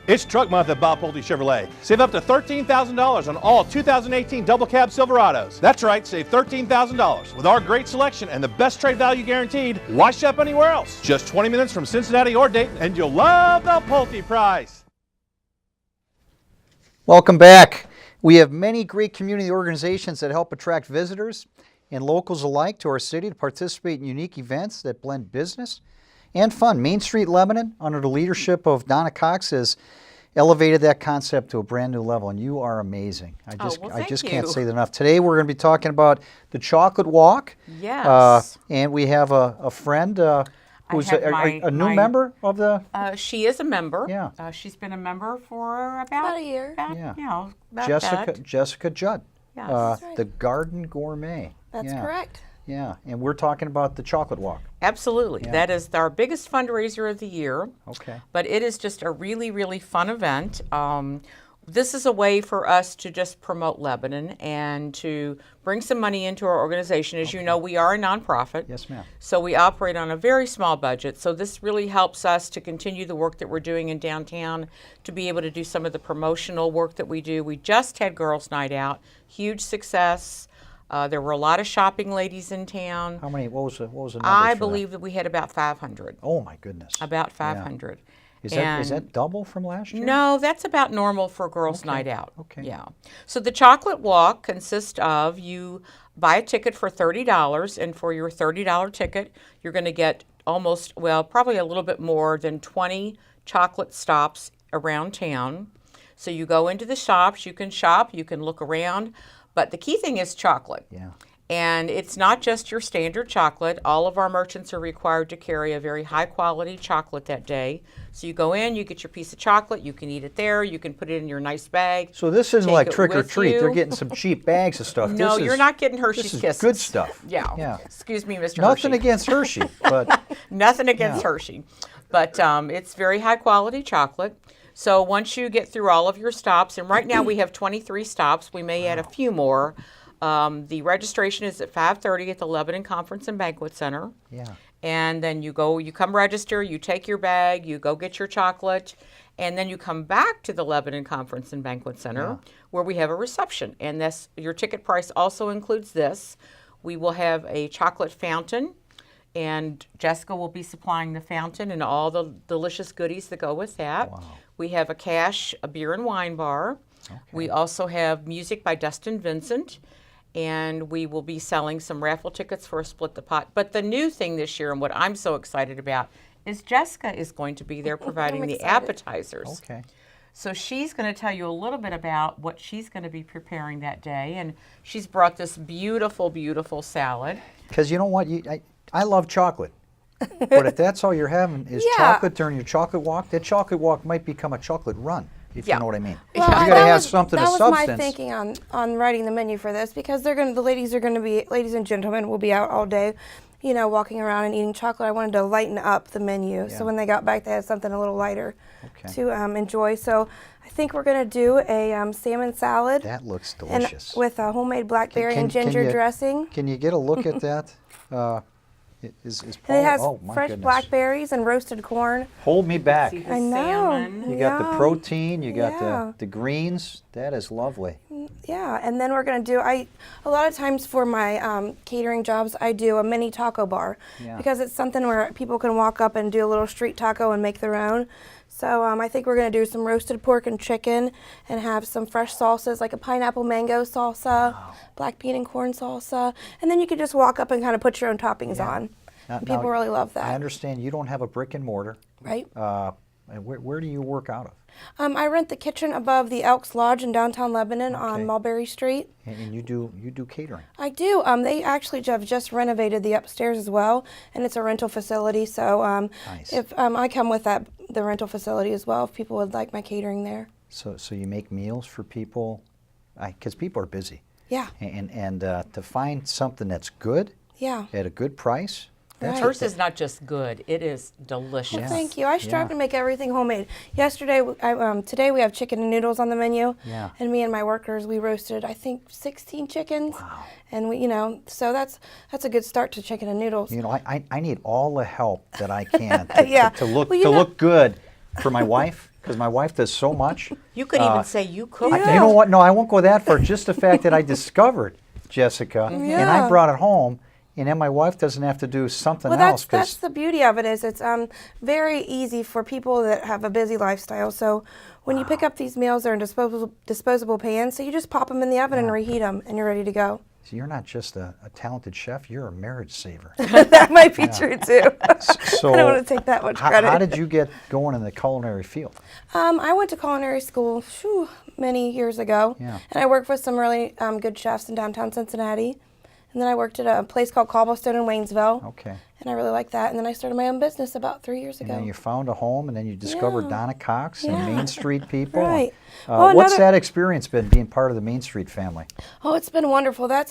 It's Truck Month at Bob Pulte Chevrolet. Save up to $13,000 on all 2018 double cab Silverados. That's right, save $13,000 with our great selection and the best trade value guaranteed. Why shop anywhere else? Just 20 minutes from Cincinnati or Dayton, and you'll love the Pulte price. Welcome back. We have many great community organizations that help attract visitors and locals alike to our city to participate in unique events that blend business and fun. Main Street Lebanon, under the leadership of Donna Cox, has elevated that concept to a brand new level, and you are amazing. I just can't say that enough. Today we're going to be talking about the Chocolate Walk. Yes. And we have a friend who's a new member of the... she is a member. Yeah. She's been a member for about a year. Jessica Judd. Yes. The Garden Gourmet. That's correct. Yeah, and we're talking about the Chocolate Walk. Absolutely. Yeah. That is our biggest fundraiser of the year. Okay. But it is just a really, really fun event. This is a way for us to just promote Lebanon and to bring some money into our organization. As you know, we are a nonprofit. Yes, ma'am. So we operate on a very small budget. So this really helps us to continue the work that we're doing in downtown, to be able to do some of the promotional work that we do. We just had Girls' Night Out, huge success. There were a lot of shopping ladies in town. How many? What was the number? I believe that we had about 500. Oh my goodness! About 500. Yeah. Is that double from last year? No, that's about normal for Girls' Night Out. Okay. Yeah. So the Chocolate Walk consists of you buy a ticket for $30, and for your $30 ticket, you're going to get probably a little bit more than 20 chocolate stops around town. So you go into the shops, you can shop, you can look around. But the key thing is chocolate. Yeah. And it's not just your standard chocolate. All of our merchants are required to carry a very high quality chocolate that day. So you go in, you get your piece of chocolate, you can eat it there, you can put it in your nice bag. So this isn't like trick or treat. They're getting some cheap bags of stuff. No, you're not getting Hershey's this is Kisses. Good stuff. Yeah. Excuse me, Mr. Hershey. Nothing against Hershey, but nothing against Hershey. But it's very high quality chocolate. So once you get through all of your stops, and right now we have 23 stops, we may add a few more. The registration is at 5:30 at the Lebanon Conference and Banquet Center. Yeah. And then you come register, you take your bag, you go get your chocolate, and then you come back to the Lebanon Conference and Banquet Center where we have a reception. And your ticket price also includes this. We will have a chocolate fountain. And Jessica will be supplying the fountain and all the delicious goodies that go with that. Wow. We have a beer and wine bar. Okay. We also have music by Dustin Vincent. And we will be selling some raffle tickets for a Split the Pot. But the new thing this year, and what I'm so excited about, is Jessica is going to be there providing the appetizers. Okay. So she's going to tell you a little bit about what she's going to be preparing that day. And she's brought this beautiful, beautiful salad. Because you know what? I love chocolate. But if that's all you're having is chocolate during your chocolate walk, that chocolate walk might become a chocolate run. If you know what I mean. Well, you got to have something of substance. That was my thinking on writing the menu for this, because the ladies and gentlemen will be out all day, you know, walking around and eating chocolate. I wanted to lighten up the menu, so when they got back, they had something a little lighter to enjoy. So I think we're going to do a salmon salad. That looks delicious. And with a homemade blackberry and ginger dressing. Can you get a look at that? Is Paul, it has fresh blackberries and roasted corn. Hold me back. I know. Salmon. You got the protein, you got the greens. That is lovely. Yeah, and then we're going to do, a lot of times for my catering jobs, I do a mini taco bar because it's something where people can walk up and do a little street taco and make their own. So I think we're going to do some roasted pork and chicken and have some fresh salsas like a pineapple mango salsa, black bean and corn salsa, and then you can just walk up and kind of put your own toppings on. People really love that. I understand you don't have a brick and mortar. Right. Where do you work out of? I rent the kitchen above the Elks Lodge in downtown Lebanon on Mulberry Street. And you do catering? I do. They actually have just renovated the upstairs as well, and it's a rental facility. So if I come with the rental facility as well, if people would like my catering there. So you make meals for people, because people are busy. Yeah. And to find something that's good. Yeah. At a good price. Hers is not just good; it is delicious. Well, thank you. I strive to make everything homemade. Today we have chicken and noodles on the menu. Yeah. And me and my workers, we roasted, I think, 16 chickens. Wow. And we, so that's a good start to chicken and noodles. You know, I need all the help that I can to look good for my wife, because my wife does so much. You could even say you cook. You know what? No, I won't go that far. Just the fact that I discovered Jessica and I brought it home. And then my wife doesn't have to do something else. That's the beauty of it, is it's very easy for people that have a busy lifestyle. So when you pick up these meals, they're in disposable pans, so you just pop them in the oven and reheat them, and you're ready to go. So you're not just a talented chef, you're a marriage saver. That might be true, too. So I don't want to take that much credit. How did you get going in the culinary field? I went to culinary school many years ago, and I worked with some really good chefs in downtown Cincinnati. And then I worked at a place called Cobblestone in Waynesville. Okay. And I really liked that. And then I started my own business about 3 years ago. And then you found a home, and then you discovered Donna Cox and Main Street people. Right. What's that experience been, being part of the Main Street family? Oh, it's been wonderful. I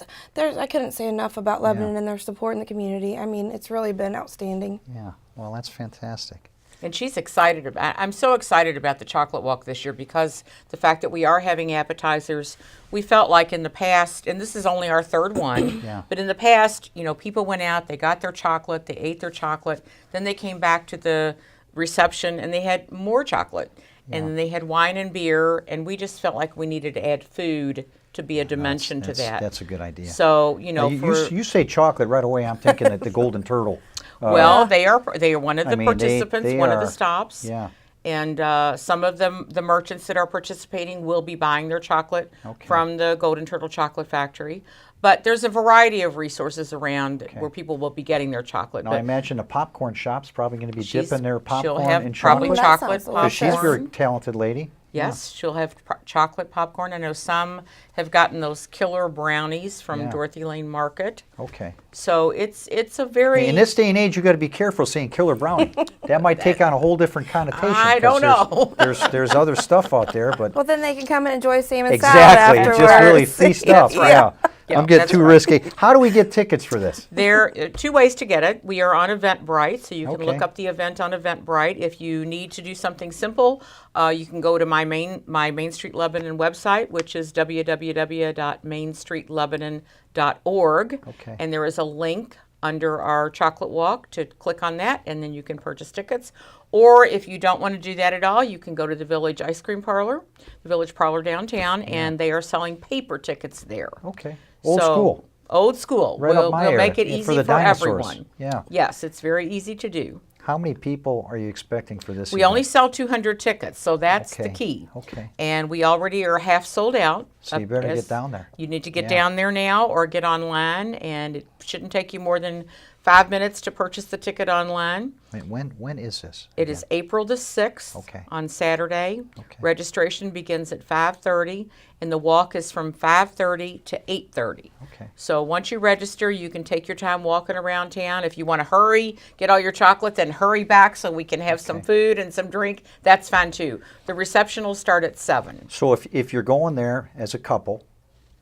couldn't say enough about Lebanon and their support in the community. I mean, it's really been outstanding. Yeah. Well, that's fantastic. And she's excited about. I'm so excited about the chocolate walk this year, because the fact that we are having appetizers. We felt like in the past, and this is only our third one, but in the past, people went out, they got their chocolate, they ate their chocolate, then they came back to the reception and they had more chocolate, and then they had wine and beer, and we just felt like we needed to add food to be a dimension to that. That's a good idea. So you say chocolate right away, I'm thinking that the Golden Turtle. Well, they are one of the participants, one of the stops. Yeah. And some of the merchants that are participating will be buying their chocolate from the Golden Turtle Chocolate Factory. But there's a variety of resources around where people will be getting their chocolate. Now, I imagine the popcorn shop's probably going to be dipping their popcorn she'll have in probably chocolate. Popcorn. She's a very talented lady. Yes, she'll have chocolate popcorn. I know some have gotten those killer brownies from Dorothy Lane Market. Okay. So it's a very... In this day and age, you got to be careful saying killer brownie. That might take on a whole different connotation. I don't know. There's other stuff out there, but... Well, then they can come and enjoy salmon salad afterwards. Exactly, just really feast up. Yeah. I'm getting too risky. How do we get tickets for this? There are two ways to get it. We are on Eventbrite, so you can look up the event on Eventbrite. If you need to do something simple, you can go to my Main Street Lebanon website, which is www.mainstreetlebanon.org. Okay. And there is a link under our chocolate walk to click on that, and then you can purchase tickets. Or if you don't want to do that at all, you can go to the Village Ice Cream Parlor, the Village Parlor downtown, and they are selling paper tickets there. Okay. Old school. Old school. Right up We'll my make it area, easy for the for dinosaurs. everyone. Yeah. Yes, it's very easy to do. How many people are you expecting for this We event? only sell 200 tickets, so that's the Okay. key. Okay. And we already are half sold out. So you better get down there. You need to get Yeah. down there now or get online, and it shouldn't take you more than 5 minutes to purchase the ticket online. Wait, when is this? It is April the 6th on Saturday. Registration begins at 5:30, and the walk is from 5:30 to 8:30. Okay. So once you register, you can take your time walking around town. If you want to hurry, get all your chocolate, then hurry back so we can have some food and some drink. That's fine too. The reception will start at 7. So if you're going there as a couple,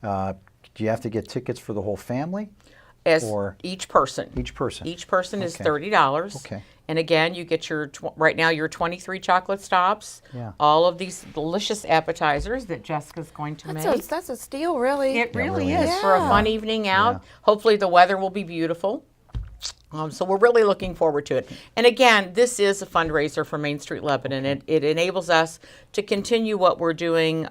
do you have to get tickets for the whole family? As Or each person. Each person. Each person is Okay. $30. Okay. And again, you get your, right now, your 23 chocolate stops, Yeah. all of these delicious appetizers that Jessica's going to make. That's a steal, really. It really really is is. for a Yeah. fun evening out. Hopefully the weather will be beautiful. So we're really looking forward to it. And again, this is a fundraiser for Main Street Lebanon. It enables us to continue what we're doing.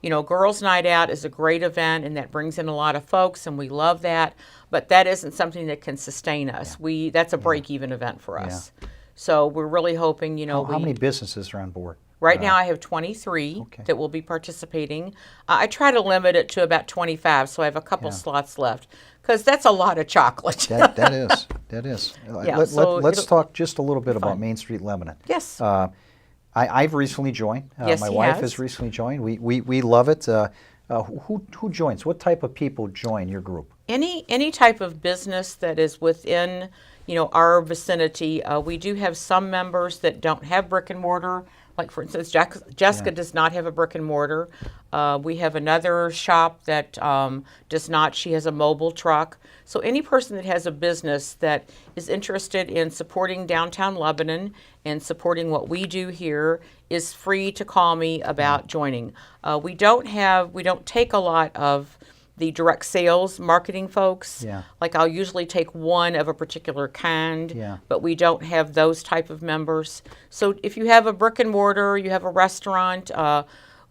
You know, Girls Night Out is a great event, and that brings in a lot of folks, and we love that. But that isn't something that can sustain us. That's a break-even event for us. So we're really hoping, you know, How many businesses are on board? Right now I have 23 that will be participating. I try to limit it to about 25, so I have a couple slots left, because that's a lot of chocolate. That is. That is. Yeah, Let's talk just a little bit about Main Street Lebanon. Yes. I've recently joined. Yes, my he wife has. has recently joined. We love it. Who joins? What type of people join your group? Any type of business that is within, you know, our vicinity. We do have some members that don't have brick and mortar. Like, for instance, Jessica does not have a brick and mortar. We have another shop that does not. She has a mobile truck. So any person that has a business that is interested in supporting downtown Lebanon and supporting what we do here is free to call me about joining. We don't take a lot of the direct sales marketing folks. Yeah. Like, I'll usually take one of a particular kind, Yeah. but we don't have those type of members. So if you have a brick and mortar, you have a restaurant,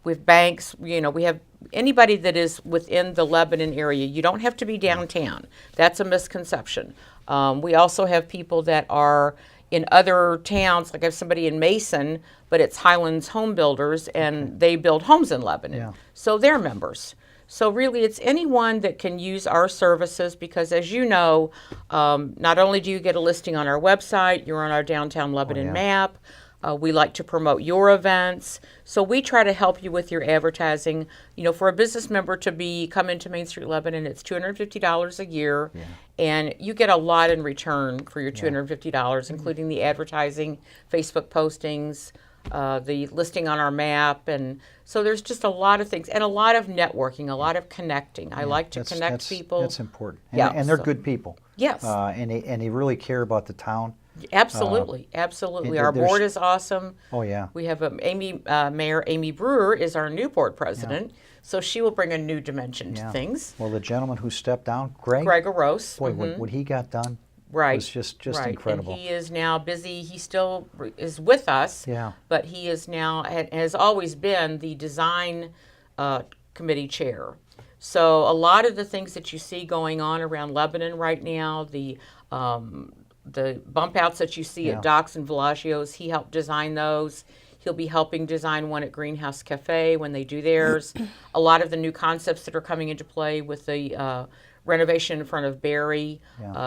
with banks, you know, we have anybody that is within the Lebanon area. You don't have to be downtown. That's a misconception. We also have people that are in other towns, like I have somebody in Mason, but it's Highlands Home Builders, and they build homes in Lebanon. Yeah. So they're members. So really, it's anyone that can use our services, because as you know, not only do you get a listing on our website, you're on our downtown Lebanon map. We like to promote your events. So we try to help you with your advertising. You know, for a business member to come into Main Street Lebanon, it's $250 a year. And you get a lot in return for your $250, including the advertising, Facebook postings, the listing on our map. And so there's just a lot of things, and a lot of networking, a lot of connecting. I like to connect people. That's important. And they're good people. Yes. And they really care about the town. Absolutely, absolutely. Our board is awesome. Oh yeah. We have Mayor Amy Brewer is our new board president, so she will bring a new dimension to things. Well, the gentleman who stepped down, Greg Arose. Boy, what he got done was just incredible. And he is now busy. He still is with us. Yeah. But he is now has always been the design committee chair. So a lot of the things that you see going on around Lebanon right now, the bump outs that you see at Docks and Villaggio's, he helped design those. He'll be helping design one at Greenhouse Cafe when they do theirs. A lot of the new concepts that are coming into play with the renovation in front of Barry.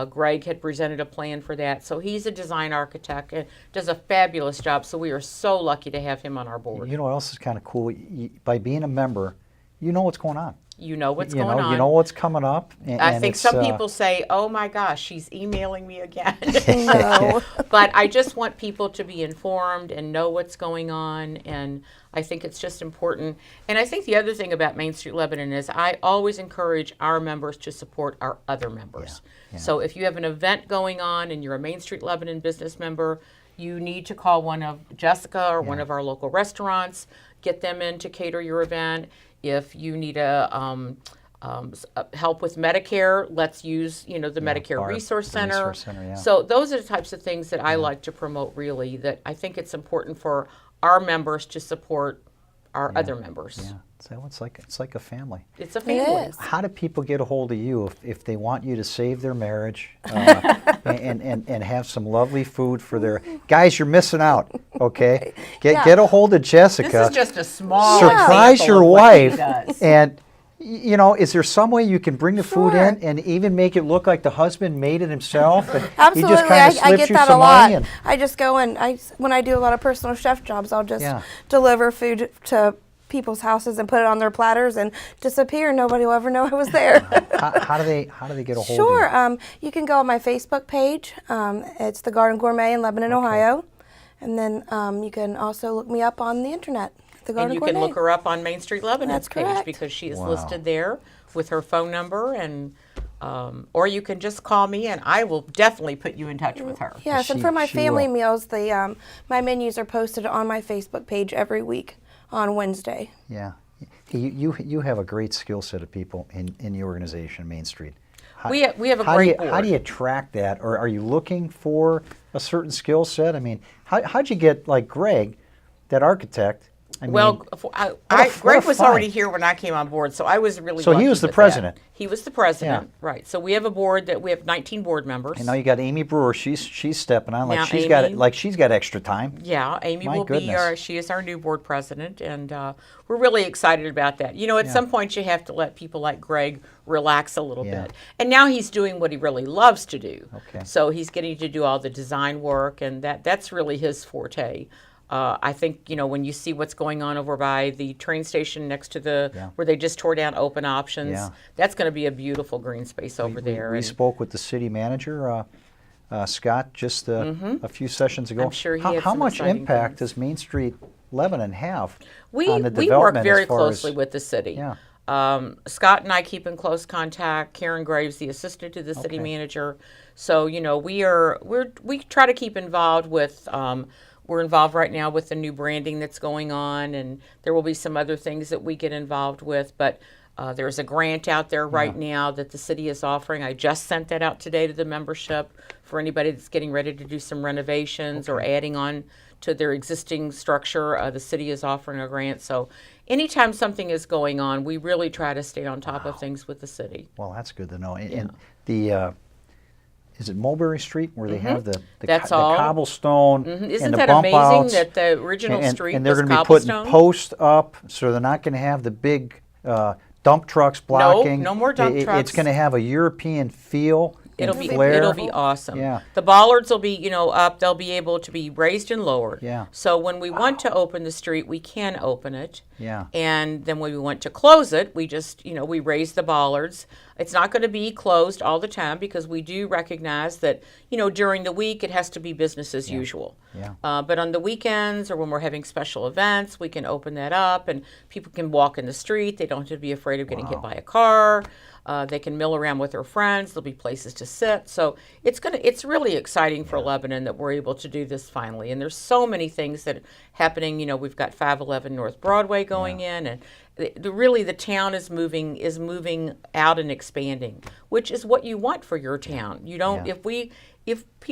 Greg had presented a plan for that. So he's a design architect and does a fabulous job. So we are so lucky to have him on our board. You know what else is kind of cool? By being a member, you know what's going on. You know what's going on. You know what's coming up. I think some people say, oh my gosh, she's emailing me again. No. But I just want people to be informed and know what's going on. And I think it's just important. And I think the other thing about Main Street Lebanon is I always encourage our members to support our other members. So if you have an event going on and you're a Main Street Lebanon business member, you need to call one of Jessica or one of our local restaurants, get them in to cater your event. If you need help with Medicare, let's use the Medicare Resource Center. So those are the types of things that I like to promote, really, that I think it's important for our members to support our other members. Yeah. So it's like a family. It's a family. How do people get a hold of you if they want you to save their marriage and have some lovely food for their guys? You're missing out. Okay, get a hold of Jessica. This is just a small surprise your example of what wife, he does. and you know, is there some way you can bring the food in and even make it look like the husband made it himself? And Absolutely, he just kind of I get you that a some lot. money and I just go and when I do a lot of personal chef jobs, I'll just deliver food to people's houses and put it on their platters and disappear. Nobody will ever know I was there. how do they get a hold of you? Sure. You can go on my Facebook page. It's The Garden Gourmet in Lebanon, Ohio. And then you can also look me up on the internet. The Garden And you Gourmet. can look her up on Main Street Lebanon's page correct. because she is listed there with her phone number, and or you can just call me and I will definitely put you in touch with her. Yes, and for my family meals, the my menus are posted on my Facebook page every week on Wednesday. Yeah. You have a great skill set of people in the organization, Main Street. We have a great board. How do you attract that? Or are you looking for a certain skill set? I mean, how'd you get, like Greg, that architect? I mean, Greg was already here when I came on board, so I was really So he lucky was the with president. that. He was the president, right. So we have a board that we have 19 board members. And now you got Amy Brewer. She's stepping on Now she's got extra time. Yeah, Amy My will goodness. be she is our new board president, and we're really excited about that. You know, at some point you have to let people like Greg relax a little bit. And now he's doing what he really loves to do. Okay. So he's getting to do all the design work, and that's really his forte. I think, you know, when you see what's going on over by the train station next to where they just tore down Open Options, that's going to be a beautiful green space over there. We spoke with the city manager, Scott, just a few sessions ago. I'm sure he had How some much exciting impact things. does Main Street Lebanon have We on the work development very as far closely as, with the city. Yeah. Scott and I keep in close contact. Karen Graves, the assistant to the city manager. So, you know, we try to keep involved with. We're involved right now with the new branding that's going on, and there will be some other things that we get involved with. But there's a grant out there right now that the city is offering. I just sent that out today to the membership for anybody that's getting ready to do some renovations or adding on to their existing structure. The city is offering a grant. So anytime something is going on, we really try to stay on top of things with the city. Well, that's good to know. And the is it Mulberry Street where they have the cobblestone Isn't and the that bump amazing outs? that the original street and they're was going to be putting cobblestone? posts up, so they're not going to have the big dump trucks blocking. No more dump trucks. It's going to have a European feel. It'll be awesome. Yeah. The bollards will be, you know, up. They'll be able to be raised and lowered. Yeah. So when we want to open the street, we can open it. Yeah. And then when we want to close it, we just, you know, we raise the bollards. It's not going to be closed all the time because we do recognize that, you know, during the week it has to be business as usual. Yeah. But on the weekends or when we're having special events, we can open that up and people can walk in the street. They don't have to be afraid of getting hit by a car. They can mill around with their friends. There'll be places to sit. So it's really exciting for Lebanon that we're able to do this finally. And there's so many things that are happening. You know, we've got 511 North Broadway going in, and really the town is moving out and expanding, which is what you want for your town. You don't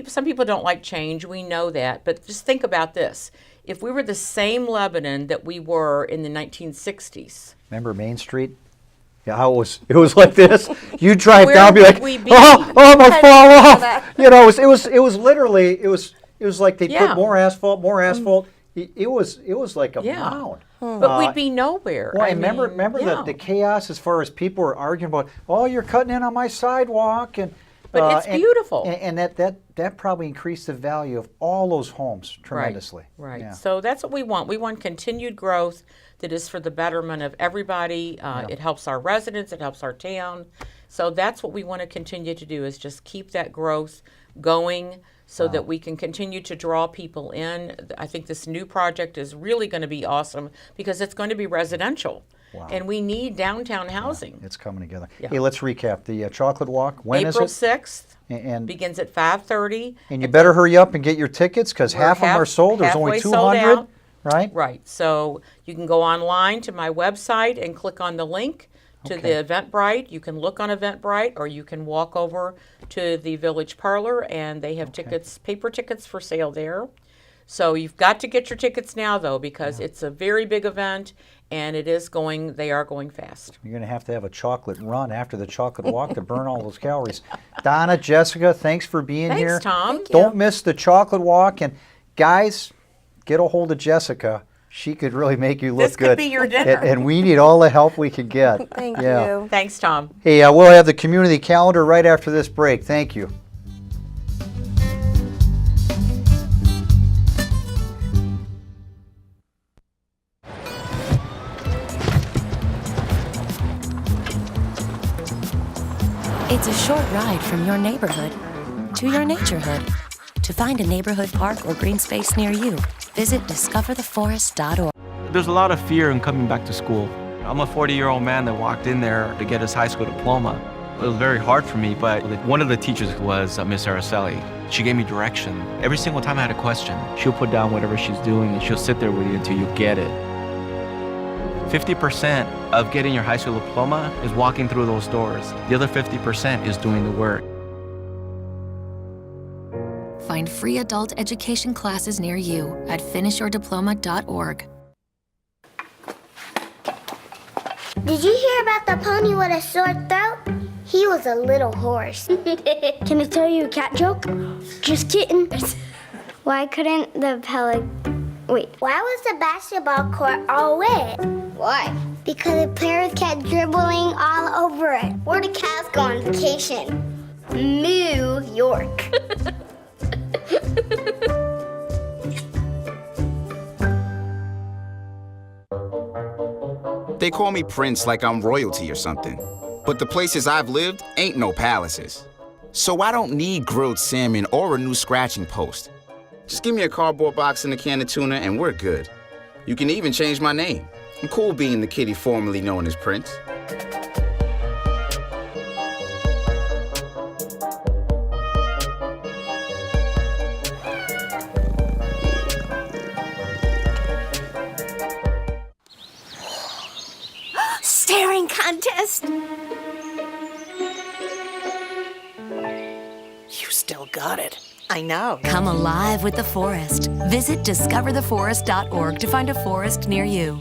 some people don't like change. We know that, but just think about this: if we were the same Lebanon that we were in the 1960s. Remember Main Street? Yeah, how it was like this. You drive Where down, be would like, we be? oh, I'm gonna fall off. You know, it was literally it was like they put more asphalt. It was like a mound. But we'd be nowhere. Well, remember the chaos as far as people were arguing about, oh, you're cutting in on my sidewalk, and but it's beautiful. And that probably increased the value of all those homes tremendously. Right. Yeah. So that's what we want. We want continued growth that is for the betterment of everybody. It helps our residents. It helps our town. So that's what we want to continue to do, is just keep that growth going so that we can continue to draw people in. I think this new project is really going to be awesome because it's going to be residential. Wow. And we need downtown housing. It's coming together. Yeah. Hey, let's recap. The Chocolate Walk, when April is it? 6th. And begins at 5:30. And you better hurry up and get your tickets because half of them are sold. There's only 200, right? Right. So you can go online to my website and click on the link to the Eventbrite. You can look on Eventbrite, or you can walk over to the Village Parlor, and they have tickets, paper tickets for sale there. So you've got to get your tickets now, though, because it's a very big event, and they are going fast. You're going to have a chocolate run after the chocolate walk to burn all those calories. Donna, Jessica, thanks for being here. Thanks, Tom. Don't miss the chocolate walk. And guys, get a hold of Jessica. She could really make you look This good. could be your dinner. And we need all the help we can get. Thank you. Thanks, Tom. Hey, we'll have the community calendar right after this break. Thank you. It's a short ride from your neighborhood to your naturehood. To find a neighborhood park or green space near you, visit discovertheforest.org. There's a lot of fear in coming back to school. I'm a 40-year-old man that walked in there to get his high school diploma. It was very hard for me, but one of the teachers was Miss Araceli. She gave me direction. Every single time I had a question, she'll put down whatever she's doing and she'll sit there with you until you get it. 50% of getting your high school diploma is walking through those doors. The other 50% is doing the work. Find free adult education classes near you at finishyourdiploma.org. Did you hear about the pony with a sore throat? He was a little horse. Can I tell you a cat joke? Just kidding. Why couldn't the Why was the basketball court all wet? Why? Because the players kept dribbling all over it. Where did cats go on vacation? New York. They call me Prince like I'm royalty or something. But the places I've lived ain't no palaces. So I don't need grilled salmon or a new scratching post. Just give me a cardboard box and a can of tuna and we're good. You can even change my name. I'm cool being the kitty formerly known as Prince. Staring contest! You still got it. I know. Come alive with the forest. Visit discovertheforest.org to find a forest near you.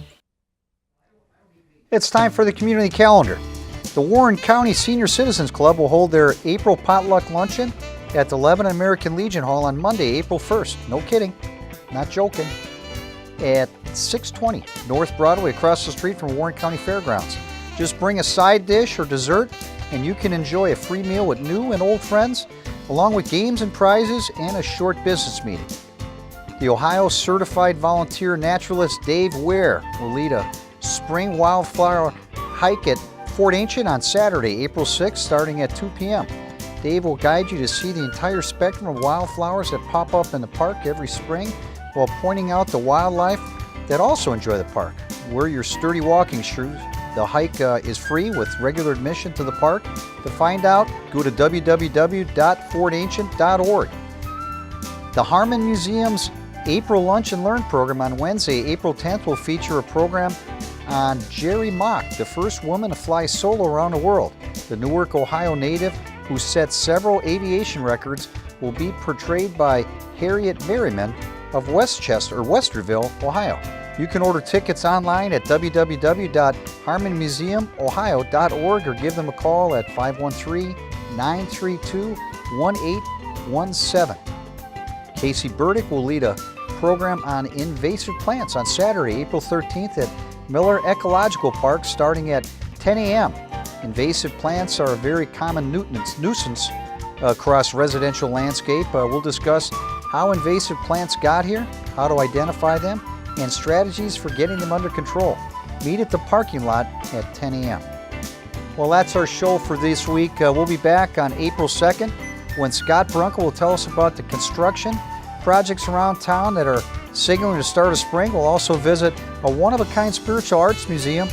It's time for the community calendar. The Warren County Senior Citizens Club will hold their April potluck luncheon at the Lebanon American Legion Hall on Monday, April 1st. No kidding. Not joking. At 620 North Broadway, across the street from Warren County Fairgrounds. Just bring a side dish or dessert and you can enjoy a free meal with new and old friends, along with games and prizes and a short business meeting. The Ohio Certified Volunteer Naturalist Dave Ware will lead a spring wildflower hike at Fort Ancient on Saturday, April 6th, starting at 2 p.m. Dave will guide you to see the entire spectrum of wildflowers that pop up in the park every spring, while pointing out the wildlife that also enjoy the park. Wear your sturdy walking shoes. The hike is free with regular admission to the park. To find out, go to www.fortancient.org. The Harmon Museum's April Lunch and Learn program on Wednesday, April 10th, will feature a program on Jerry Mock, the first woman to fly solo around the world. The Newark, Ohio native who set several aviation records will be portrayed by Harriet Merriman of Westerville, Ohio. You can order tickets online at www.harmonmuseumohio.org or give them a call at 513-932-1817. Casey Burdick will lead a program on invasive plants on Saturday, April 13th at Miller Ecological Park starting at 10 a.m. Invasive plants are a very common nuisance across residential landscape. We'll discuss how invasive plants got here, how to identify them, and strategies for getting them under control. Meet at the parking lot at 10 a.m. Well, that's our show for this week. We'll be back on April 2nd when Scott Brunkel will tell us about the construction projects around town that are signaling the start of spring. We'll also visit a one-of-a-kind spiritual arts museum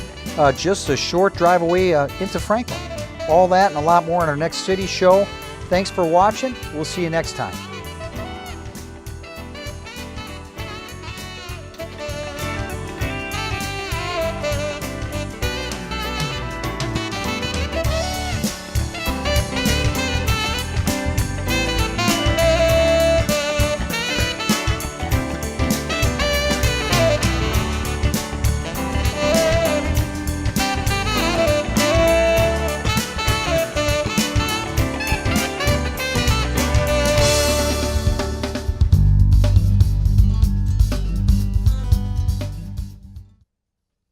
just a short drive away into Franklin. All that and a lot more on our next City Show. Thanks for watching. We'll see you next time.